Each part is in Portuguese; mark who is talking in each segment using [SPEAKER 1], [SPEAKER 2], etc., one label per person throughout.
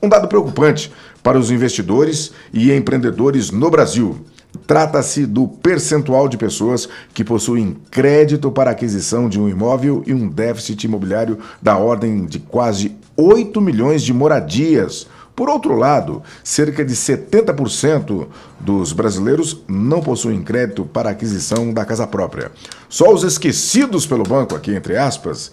[SPEAKER 1] Um dado preocupante para os investidores e empreendedores no Brasil. Trata-se do percentual de pessoas que possuem crédito para aquisição de um imóvel e um déficit imobiliário da ordem de quase 8 milhões de moradias. Por outro lado, cerca de 70% dos brasileiros não possuem crédito para aquisição da casa própria. Só os esquecidos pelo banco, aqui entre aspas,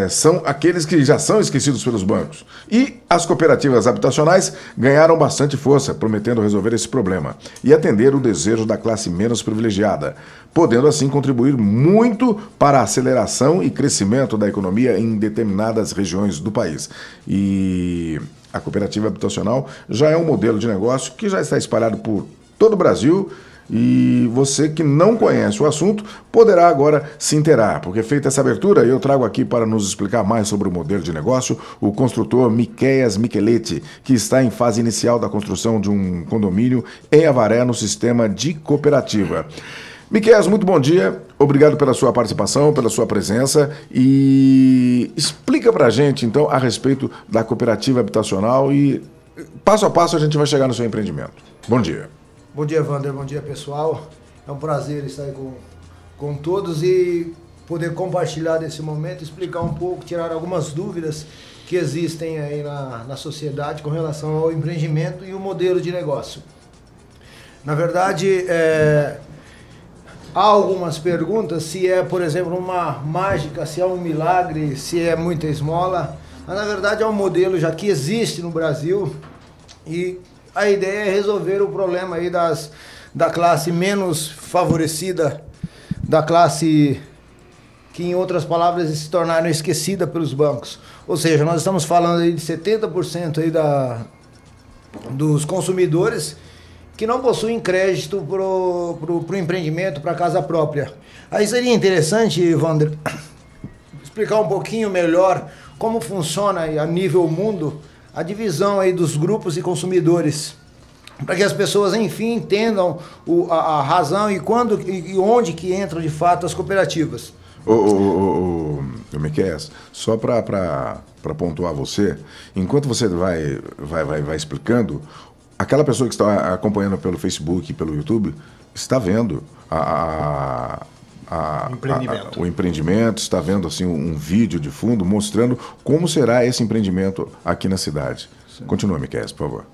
[SPEAKER 1] são aqueles que já são esquecidos pelos bancos. E as cooperativas habitacionais ganharam bastante força, prometendo resolver esse problema e atender o desejo da classe menos privilegiada, podendo assim contribuir muito para a aceleração e crescimento da economia em determinadas regiões do país. E a cooperativa habitacional já é um modelo de negócio que já está espalhado por todo o Brasil. E você que não conhece o assunto poderá agora se inteirar, porque feita essa abertura, eu trago aqui para nos explicar mais sobre o modelo de negócio o construtor Miqueias Micheletti, que está em fase inicial da construção de um condomínio em Avaré no sistema de cooperativa. Miqueias, muito bom dia, obrigado pela sua participação, pela sua presença e explica para a gente então a respeito da cooperativa habitacional e passo a passo a gente vai chegar no seu empreendimento. Bom dia.
[SPEAKER 2] Bom dia, Wander. Bom dia, pessoal. É um prazer estar aí com todos e poder compartilhar desse momento, explicar um pouco, tirar algumas dúvidas que existem aí na sociedade com relação ao empreendimento e o modelo de negócio. Na verdade, há algumas perguntas, se é, por exemplo, uma mágica, se é um milagre, se é muita esmola. Mas, na verdade, é um modelo já que existe no Brasil e a ideia é resolver o problema aí da classe menos favorecida, da classe que, em outras palavras, se tornaram esquecida pelos bancos. Ou seja, nós estamos falando aí de 70% aí dos consumidores que não possuem crédito pro empreendimento, para casa própria. Aí seria interessante, Wander, explicar um pouquinho melhor como funciona aí, a nível mundo a divisão aí dos grupos e consumidores, para que as pessoas, enfim, entendam a razão e quando e onde que entram de fato as cooperativas.
[SPEAKER 1] Miqueias, só para pontuar você, enquanto você vai explicando, aquela pessoa que está acompanhando pelo Facebook e pelo YouTube está vendo o empreendimento, está vendo assim um vídeo de fundo mostrando como será esse empreendimento aqui na cidade. Sim. Continua, Miqueias, por favor.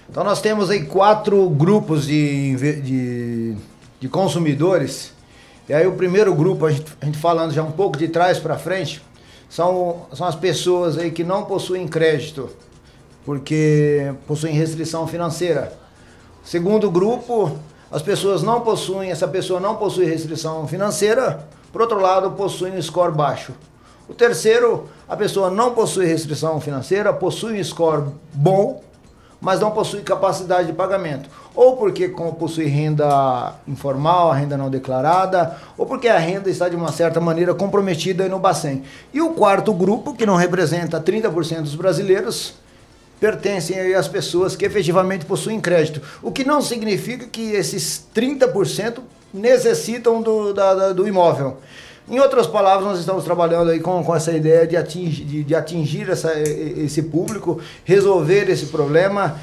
[SPEAKER 2] Então nós temos aí 4 grupos de consumidores. E aí o primeiro grupo, a gente falando já um pouco de trás para frente, são as pessoas aí que não possuem crédito, porque possuem restrição financeira. Segundo grupo, essa pessoa não possui restrição financeira, por outro lado, possui um score baixo. O terceiro, a pessoa não possui restrição financeira, possui um score bom, mas não possui capacidade de pagamento. Ou porque possui renda informal, a renda não declarada, ou porque a renda está de uma certa maneira comprometida no Bacen. E o quarto grupo, que não representa 30% dos brasileiros, pertencem às pessoas que efetivamente possuem crédito. O que não significa que esses 30% necessitam do imóvel. Em outras palavras, nós estamos trabalhando aí com essa ideia de atingir esse público, resolver esse problema,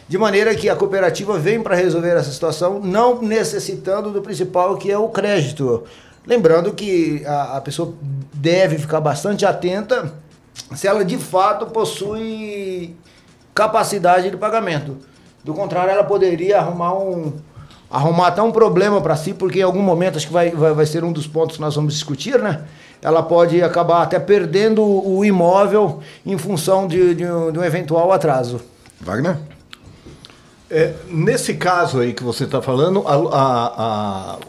[SPEAKER 2] de maneira que a cooperativa vem para resolver essa situação, não necessitando do principal, que é o crédito. Lembrando que a pessoa deve ficar bastante atenta se ela de fato possui capacidade de pagamento. Do contrário, ela poderia arrumar até um problema para si, porque em algum momento, acho que vai ser um dos pontos que nós vamos discutir, né? Ela pode acabar até perdendo o imóvel em função de um eventual atraso.
[SPEAKER 1] Wagner?
[SPEAKER 3] Nesse caso aí que você está falando,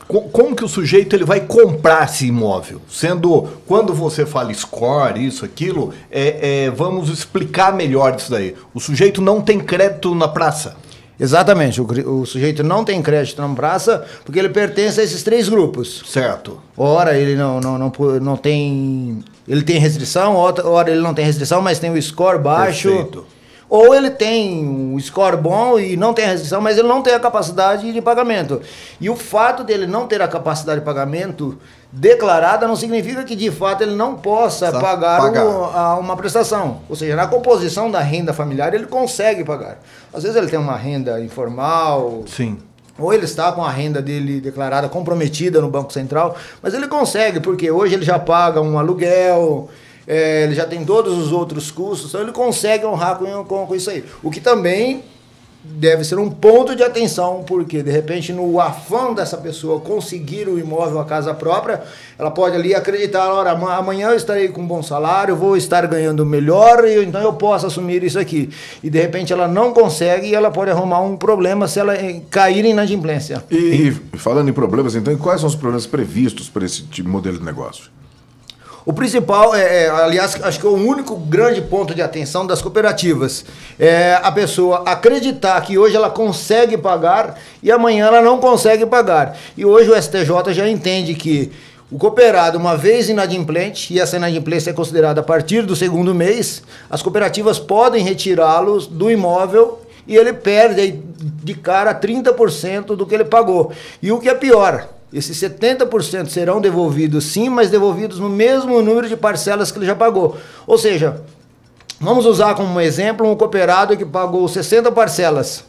[SPEAKER 3] como que o sujeito ele vai comprar esse imóvel? Sendo, quando você fala score, isso, aquilo, vamos explicar melhor isso daí. O sujeito não tem crédito na praça.
[SPEAKER 2] Exatamente, o sujeito não tem crédito na praça porque ele pertence a esses 3 grupos.
[SPEAKER 3] Certo.
[SPEAKER 2] Ora, ele não tem... Ele tem restrição, ora ele não tem restrição, mas tem o score baixo.
[SPEAKER 3] Perfeito.
[SPEAKER 2] ou ele tem um score bom e não tem restrição, mas ele não tem a capacidade de pagamento. E o fato dele não ter a capacidade de pagamento declarada não significa que de fato ele não possa pagar uma prestação. Ou seja, na composição da renda familiar ele consegue pagar. Às vezes ele tem uma renda informal.
[SPEAKER 3] Sim.
[SPEAKER 2] Ou ele está com a renda dele declarada comprometida no Banco Central, mas ele consegue, porque hoje ele já paga um aluguel, ele já tem todos os outros custos, então ele consegue honrar com isso aí. O que também deve ser um ponto de atenção, porque de repente no afã dessa pessoa conseguir o imóvel, a casa própria, ela pode ali acreditar, ora, amanhã eu estarei com um bom salário, vou estar ganhando melhor, então eu posso assumir isso aqui. E de repente ela não consegue e ela pode arrumar um problema se ela cair em inadimplência.
[SPEAKER 1] E falando em problemas, então, quais são os problemas previstos para esse tipo de modelo de negócio?
[SPEAKER 2] O principal, aliás, acho que é o único grande ponto de atenção das cooperativas, é a pessoa acreditar que hoje ela consegue pagar e amanhã ela não consegue pagar. E hoje o STJ já entende que o cooperado, uma vez inadimplente, e essa inadimplência é considerada a partir do segundo mês, as cooperativas podem retirá-los do imóvel e ele perde de cara 30% do que ele pagou. E o que é pior, esses 70% serão devolvidos sim, mas devolvidos no mesmo número de parcelas que ele já pagou. Ou seja, vamos usar como exemplo um cooperado que pagou 60 parcelas.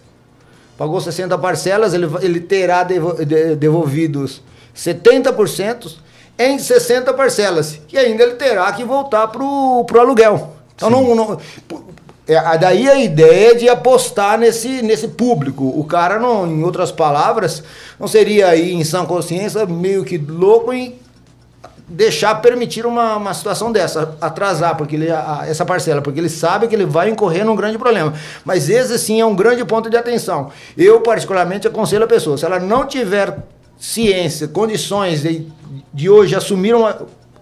[SPEAKER 2] Pagou 60 parcelas, ele terá devolvidos 70% em 60 parcelas. E ainda ele terá que voltar para o aluguel. Então daí a ideia de apostar nesse público. O cara, não, em outras palavras, não seria aí em sã consciência meio que louco em permitir uma situação dessa, atrasar essa parcela, porque ele sabe que ele vai incorrer num grande problema. Mas esse sim é um grande ponto de atenção. Eu particularmente aconselho a pessoa, se ela não tiver ciência, condições de hoje assumir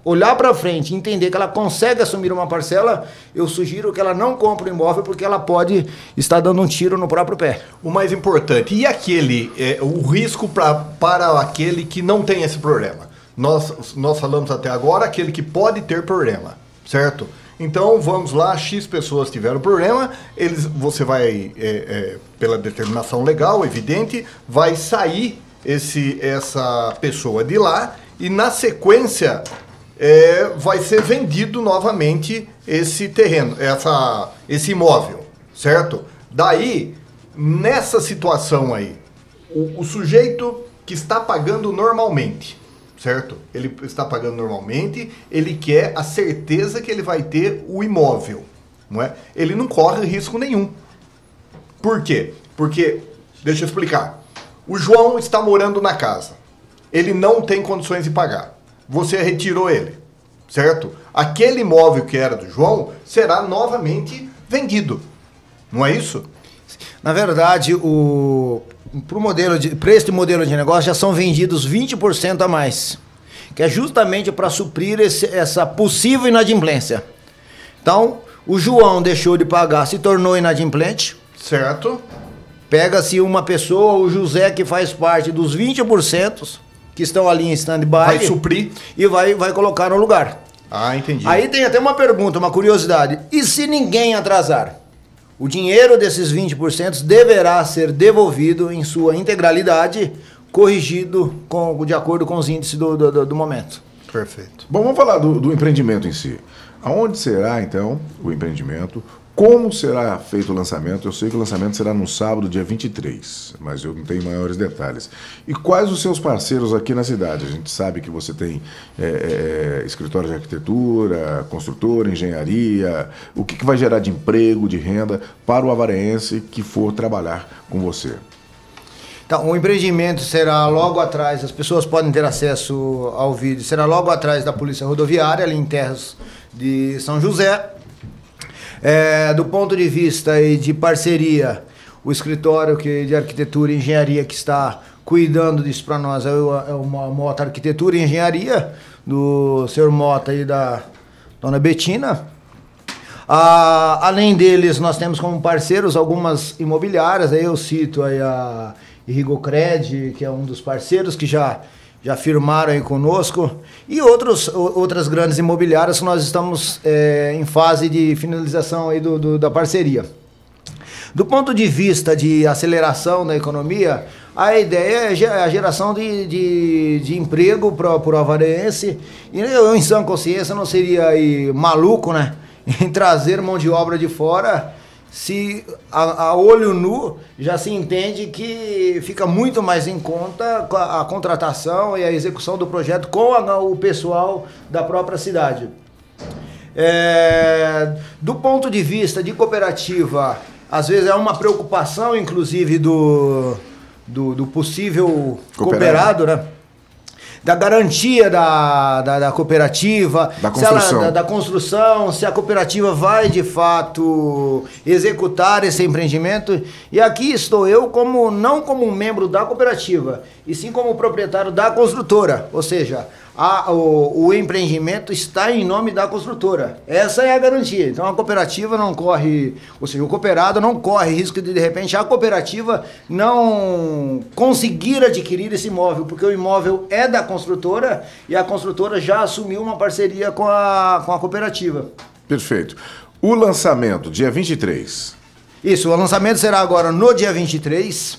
[SPEAKER 2] olhar para frente e entender que ela consegue assumir uma parcela, eu sugiro que ela não compre o imóvel, porque ela pode estar dando um tiro no próprio pé.
[SPEAKER 3] O mais importante, e o risco para aquele que não tem esse problema? Nós falamos até agora aquele que pode ter problema, certo? Então vamos lá, X pessoas tiveram problema, você vai, pela determinação legal, evidente, vai sair essa pessoa de lá e na sequência vai ser vendido novamente esse terreno, esse imóvel, certo? Daí, nessa situação aí, o sujeito que está pagando normalmente, certo? Ele está pagando normalmente, ele quer a certeza que ele vai ter o imóvel, não é? Ele não corre risco nenhum. Por quê? Porque, deixa eu explicar, o João está morando na casa, ele não tem condições de pagar. Você retirou ele, certo? Aquele imóvel que era do João será novamente vendido, não é isso?
[SPEAKER 2] Na verdade, para este modelo de negócio já são vendidos 20% a mais, que é justamente para suprir essa possível inadimplência. Então, o João deixou de pagar, se tornou inadimplente.
[SPEAKER 3] Certo.
[SPEAKER 2] Pega-se uma pessoa, o José, que faz parte dos 20%, que estão ali em stand-by.
[SPEAKER 3] Vai suprir.
[SPEAKER 2] E vai colocar no lugar.
[SPEAKER 3] Ah, entendi.
[SPEAKER 2] Aí tem até uma pergunta, uma curiosidade. E se ninguém atrasar? O dinheiro desses 20% deverá ser devolvido em sua integralidade, corrigido de acordo com os índices do momento.
[SPEAKER 3] Perfeito.
[SPEAKER 1] Bom, vamos falar do empreendimento em si. Aonde será, então, o empreendimento? Como será feito o lançamento? Eu sei que o lançamento será no sábado, dia 23, mas eu não tenho maiores detalhes. E quais os seus parceiros aqui na cidade? A gente sabe que você tem escritório de arquitetura, construtora, engenharia. O que vai gerar de emprego, de renda para o avarense que for trabalhar com você?
[SPEAKER 2] Então, o empreendimento será logo atrás, as pessoas podem ter acesso ao vídeo, será logo atrás da Polícia Rodoviária, ali em Terras de São José. Do ponto de vista de parceria, o escritório de arquitetura e engenharia que está cuidando disso para nós é uma Mota Arquitetura e Engenharia, do senhor Mota e da dona Betina. Além deles, nós temos como parceiros algumas imobiliárias, aí eu cito aí a Irrigocred, que é um dos parceiros que já firmaram aí conosco, e outras grandes imobiliárias que nós estamos em fase de finalização aí da parceria. Do ponto de vista de aceleração da economia, a ideia é a geração de emprego para o avarense. E eu, em sã consciência, não seria aí maluco, né, em trazer mão de obra de fora, se a olho nu já se entende que fica muito mais em conta a contratação e a execução do projeto com o pessoal da própria cidade. Do ponto de vista de cooperativa, às vezes é uma preocupação, inclusive, do possível cooperado, né? Da garantia da cooperativa,
[SPEAKER 1] da construção.
[SPEAKER 2] Da construção, se a cooperativa vai de fato executar esse empreendimento. E aqui estou eu não como um membro da cooperativa, e sim como proprietário da construtora, ou seja, o empreendimento está em nome da construtora. Essa é a garantia. Então a cooperativa não corre, ou seja, o cooperado não corre risco de repente a cooperativa não conseguir adquirir esse imóvel, porque o imóvel é da construtora e a construtora já assumiu uma parceria com a cooperativa.
[SPEAKER 1] Perfeito. O lançamento, dia 23.
[SPEAKER 2] Isso, o lançamento será agora no dia 23.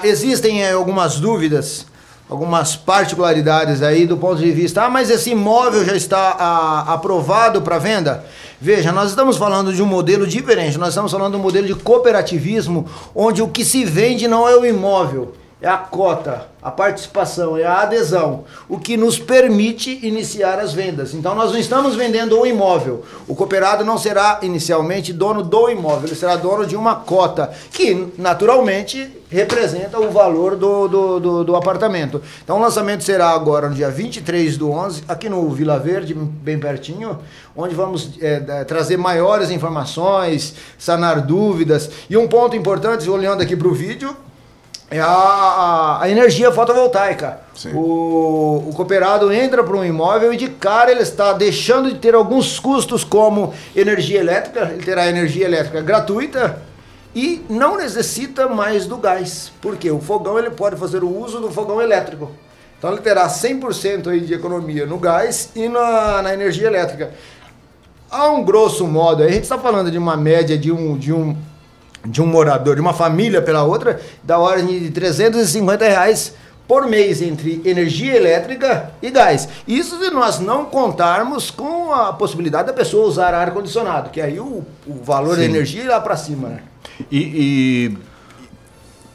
[SPEAKER 2] Existem algumas dúvidas, algumas particularidades aí do ponto de vista, mas esse imóvel já está aprovado para venda? Veja, nós estamos falando de um modelo diferente, nós estamos falando de um modelo de cooperativismo, onde o que se vende não é o imóvel, é a cota, a participação, é a adesão, o que nos permite iniciar as vendas. Então nós não estamos vendendo o imóvel, o cooperado não será inicialmente dono do imóvel, ele será dono de uma cota, que naturalmente representa o valor do apartamento. Então o lançamento será agora no dia 23/11, aqui no Vila Verde, bem pertinho, onde vamos trazer maiores informações, sanar dúvidas. E um ponto importante, olhando aqui para o vídeo, é a energia fotovoltaica. O cooperado entra para um imóvel e de cara ele está deixando de ter alguns custos como energia elétrica, ele terá energia elétrica gratuita e não necessita mais do gás, porque o fogão ele pode fazer o uso do fogão elétrico. Então ele terá 100% aí de economia no gás e na energia elétrica. A um grosso modo, a gente está falando de uma média de um morador, de uma família pela outra, da ordem de R$350 por mês entre energia elétrica e gás. Isso se nós não contarmos com a possibilidade da pessoa usar ar-condicionado, que aí o valor da energia irá para cima, né?
[SPEAKER 3] E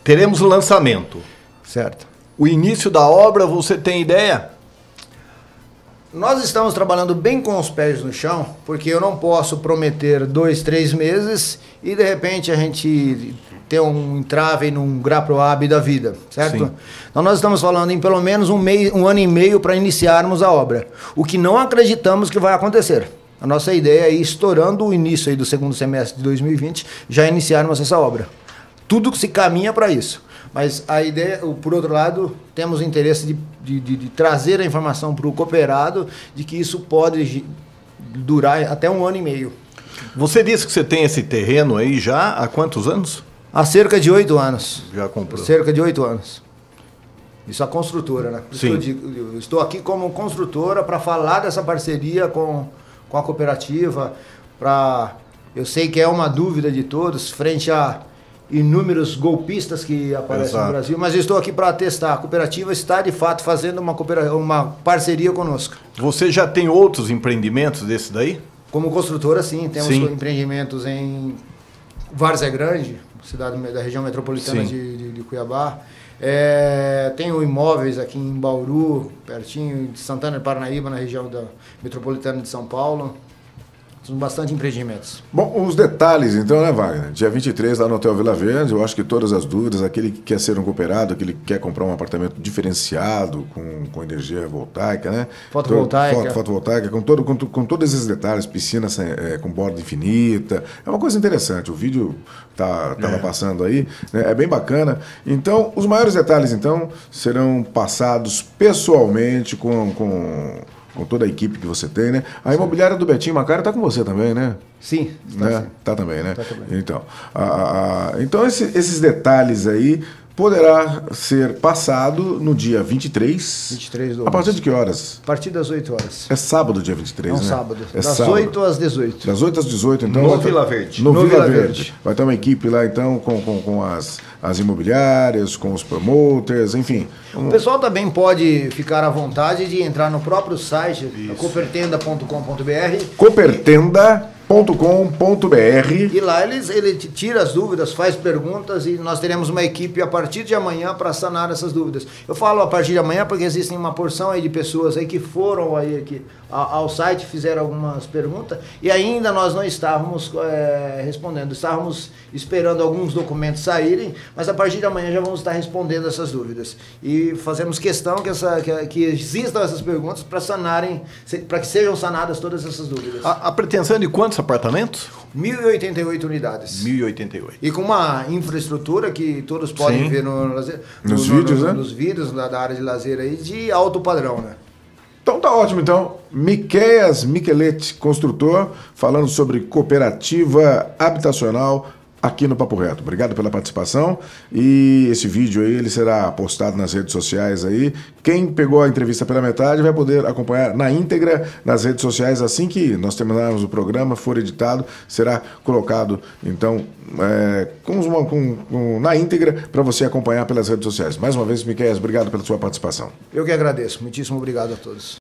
[SPEAKER 3] teremos lançamento.
[SPEAKER 2] Certo.
[SPEAKER 3] O início da obra, você tem ideia?
[SPEAKER 2] Nós estamos trabalhando bem com os pés no chão, porque eu não posso prometer 2, 3 meses e de repente a gente ter um entrave num Graproab da vida, certo? Sim. Então nós estamos falando em pelo menos um ano e meio para iniciarmos a obra, o que não acreditamos que vai acontecer. A nossa ideia é ir estourando o início aí do segundo semestre de 2020, já iniciarmos essa obra. Tudo se caminha para isso. Mas a ideia, por outro lado, temos o interesse de trazer a informação para o cooperado de que isso pode durar até um ano e meio.
[SPEAKER 3] Você disse que você tem esse terreno aí já há quantos anos?
[SPEAKER 2] Há cerca de 8 anos.
[SPEAKER 3] Já comprou?
[SPEAKER 2] Cerca de 8 anos. Isso a construtora, né?
[SPEAKER 3] Sim.
[SPEAKER 2] Eu estou aqui como construtora para falar dessa parceria com a cooperativa. Eu sei que é uma dúvida de todos frente a inúmeros golpistas que aparecem no Brasil, mas eu estou aqui para atestar. A cooperativa está, de fato, fazendo uma parceria conosco.
[SPEAKER 3] Você já tem outros empreendimentos desse daí?
[SPEAKER 2] Como construtora, sim. Temos empreendimentos em Várzea Grande, cidade da região metropolitana de Cuiabá. Tenho imóveis aqui em Bauru, pertinho de Santana de Parnaíba, na região metropolitana de São Paulo. São bastante empreendimentos.
[SPEAKER 1] Bom, os detalhes então, né, Wagner? Dia 23 lá no Hotel Vila Verde, eu acho que todas as dúvidas, aquele que quer ser um cooperado, aquele que quer comprar um apartamento diferenciado, com energia voltaica, né? Fotovoltaica, com todos esses detalhes, piscina com borda infinita, é uma coisa interessante, o vídeo estava passando aí, né? É bem bacana. Então, os maiores detalhes então serão passados pessoalmente com toda a equipe que você tem, né? A imobiliária do Betinho Macari está com você também, né?
[SPEAKER 2] Sim,
[SPEAKER 1] está, né? Tá também, né?
[SPEAKER 2] Tá também.
[SPEAKER 1] Então, então esses detalhes aí poderá ser passado no dia 23.
[SPEAKER 2] 23 do
[SPEAKER 1] A partir de que horas?
[SPEAKER 2] A partir das 8 horas.
[SPEAKER 1] É sábado, dia 23,
[SPEAKER 2] É um
[SPEAKER 1] né?
[SPEAKER 2] sábado.
[SPEAKER 1] É
[SPEAKER 2] Das
[SPEAKER 1] sábado.
[SPEAKER 2] 8 às 18.
[SPEAKER 1] Das 8 às 18, então.
[SPEAKER 3] No Vila Verde.
[SPEAKER 1] No
[SPEAKER 2] No
[SPEAKER 1] Vila
[SPEAKER 2] Vila
[SPEAKER 1] Verde.
[SPEAKER 2] Verde.
[SPEAKER 1] Vai ter uma equipe lá, então, com as imobiliárias, com os promoters, enfim.
[SPEAKER 2] O pessoal também pode ficar à vontade de entrar no próprio site, copertenda.com.br.
[SPEAKER 1] Copertenda.com.br.
[SPEAKER 2] E lá ele tira as dúvidas, faz perguntas e nós teremos uma equipe a partir de amanhã para sanar essas dúvidas. Eu falo a partir de amanhã porque existem uma porção aí de pessoas aí que foram aí aqui ao site, fizeram algumas perguntas e ainda nós não estávamos respondendo. Estávamos esperando alguns documentos saírem, mas a partir de amanhã já vamos estar respondendo essas dúvidas. E fazemos questão que existam essas perguntas para sanarem, para que sejam sanadas todas essas dúvidas.
[SPEAKER 3] A pretensão é de quantos apartamentos?
[SPEAKER 2] 1.088 unidades.
[SPEAKER 3] 1.088.
[SPEAKER 2] E com uma infraestrutura que todos podem
[SPEAKER 3] Sim.
[SPEAKER 2] ver no lazer,
[SPEAKER 1] Nos vídeos, né?
[SPEAKER 2] Nos vídeos da área de lazer aí, de alto padrão, né?
[SPEAKER 1] Então tá ótimo, então. Miqueias Micheletti, construtor, falando sobre cooperativa habitacional aqui no Papo Reto. Obrigado pela participação e esse vídeo aí ele será postado nas redes sociais aí. Quem pegou a entrevista pela metade vai poder acompanhar na íntegra nas redes sociais assim que nós terminarmos o programa, for editado, será colocado então na íntegra para você acompanhar pelas redes sociais. Mais uma vez, Miqueias, obrigado pela sua participação.
[SPEAKER 2] Eu que agradeço. Muitíssimo obrigado a todos.